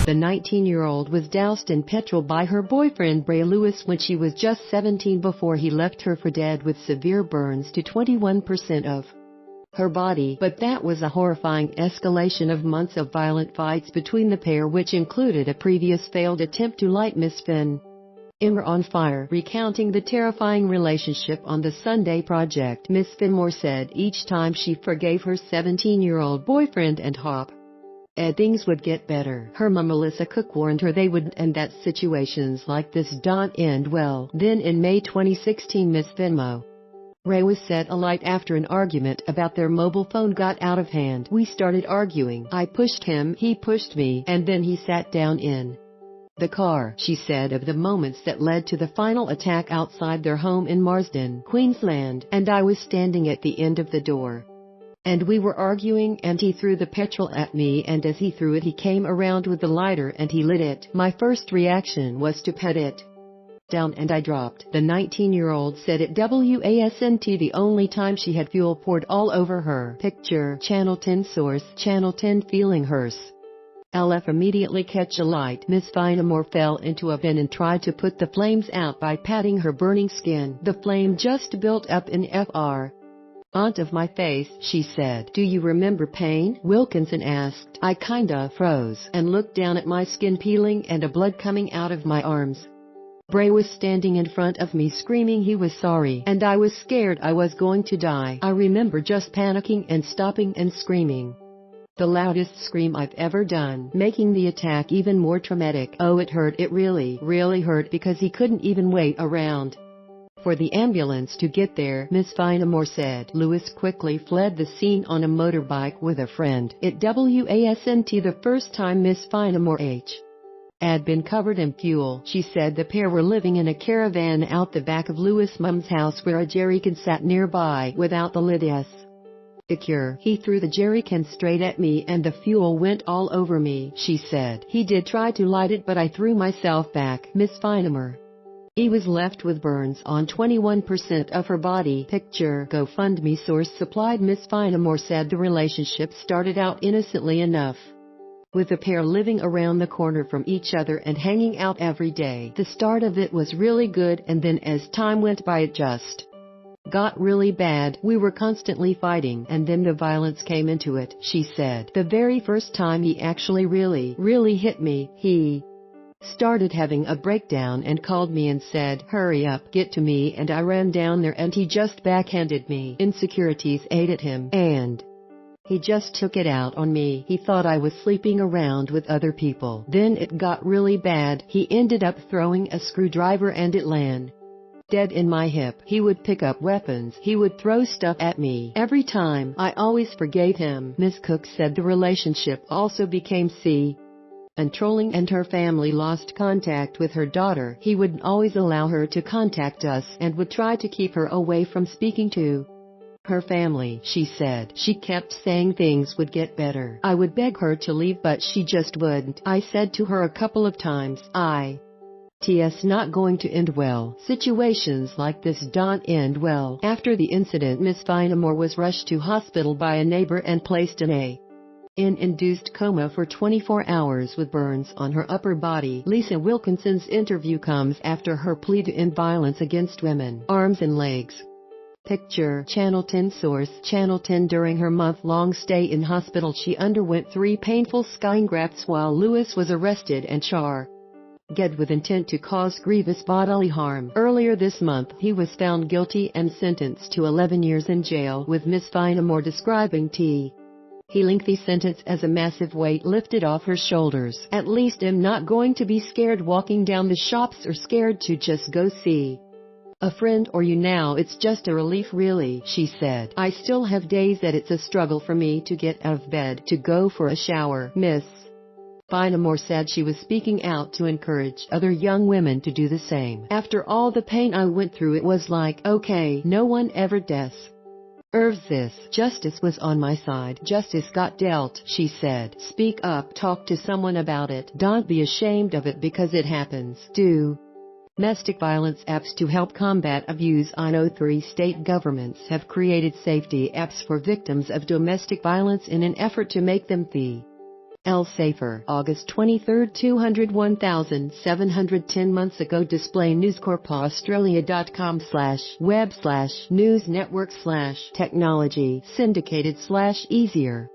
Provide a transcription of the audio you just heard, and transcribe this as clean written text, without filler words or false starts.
The 19-year-old was doused in petrol by her boyfriend Bray Lewis when she was just 17 before he left her for dead with severe burns to 21% of her body. But that was a horrifying escalation of months of violent fights between the pair, which included a previous failed attempt to light Miss Finn on fire. Recounting the terrifying relationship on the Sunday Project, Miss Finmore said each time she forgave her 17-year-old boyfriend and things would get better. Her mom Melissa Cook warned her they wouldn't, and that situations like this don't end well. Then in May 2016, Miss Finmore was set alight after an argument about their mobile phone got out of hand. "We started arguing. I pushed him, he pushed me, and then he sat down in the car," she said of the moments that led to the final attack outside their home in Marsden, Queensland. "And I was standing at the end of the door. And we were arguing, and he threw the petrol at me, and as he threw it he came around with the lighter and he lit it. My first reaction was to put it down and I dropped," the 19-year-old said at WASNT, the only time she had fuel poured all over her. Picture, Channel 10 source, Channel 10 feeling hers. LF immediately catch a light. Miss Finmore fell into a bin and tried to put the flames out by patting her burning skin. "The flame just built up in front of my face," she said. "Do you remember pain?" Wilkinson asked. "I kinda froze and looked down at my skin peeling and a blood coming out of my arms. Bray was standing in front of me screaming he was sorry, and I was scared I was going to die. I remember just panicking and stopping and screaming. The loudest scream I've ever done, making the attack even more traumatic. Oh, it hurt. It really, really hurt because he couldn't even wait around for the ambulance to get there," Miss Finmore said. Lewis quickly fled the scene on a motorbike with a friend. At WASNT, the first time Miss Finmore had been covered in fuel, she said the pair were living in a caravan out the back of Lewis' mum's house where a jerrycan sat nearby without the lid. Secure. "He threw the jerrycan straight at me and the fuel went all over me," she said. "He did try to light it but I threw myself back." Miss Finmore was left with burns on 21% of her body. Picture, GoFundMe source supplied. Miss Finmore said the relationship started out innocently enough, with the pair living around the corner from each other and hanging out every day. "The start of it was really good, and then as time went by it just got really bad. We were constantly fighting, and then the violence came into it," she said. "The very first time he actually really hit me, he started having a breakdown and called me and said, 'Hurry up, get to me,' and I ran down there and he just backhanded me. Insecurities ate at him, and he just took it out on me. He thought I was sleeping around with other people. Then it got really bad. He ended up throwing a screwdriver and it landed dead in my hip. He would pick up weapons. He would throw stuff at me. Every time, I always forgave him." Ms. Cook said the relationship also became controlling and her family lost contact with her daughter. "He wouldn't always allow her to contact us and would try to keep her away from speaking to her family," she said. "She kept saying things would get better. I would beg her to leave but she just wouldn't. I said to her a couple of times, it's not going to end well. Situations like this don't end well." After the incident, Miss Finmore was rushed to hospital by a neighbor and placed in a induced coma for 24 hours with burns on her upper body. Lisa Wilkinson's interview comes after her plea to end violence against women, arms and legs. Picture, Channel 10 source, Channel 10. During her month-long stay in hospital, she underwent 3 painful skin grafts while Lewis was arrested and charged with intent to cause grievous bodily harm. Earlier this month, he was found guilty and sentenced to 11 years in jail, with Miss Finmore describing he lengthy sentence as a massive weight lifted off her shoulders. "At least I'm not going to be scared walking down the shops or scared to just go see a friend or you now. It's just a relief really," she said. "I still have days that it's a struggle for me to get out of bed to go for a shower." Miss Finmore said she was speaking out to encourage other young women to do the same. "After all the pain I went through, it was like, okay, no one ever deserves this. Justice was on my side. Justice got dealt," she said. "Speak up. Talk to someone about it. Don't be ashamed of it because it happens." Domestic violence apps to help combat abuse. I know 3 state governments have created safety apps for victims of domestic violence in an effort to make them L. Safer, August 23, 201,710 months ago. Display News Corp Australia.com/web/news network/technology syndicated/easier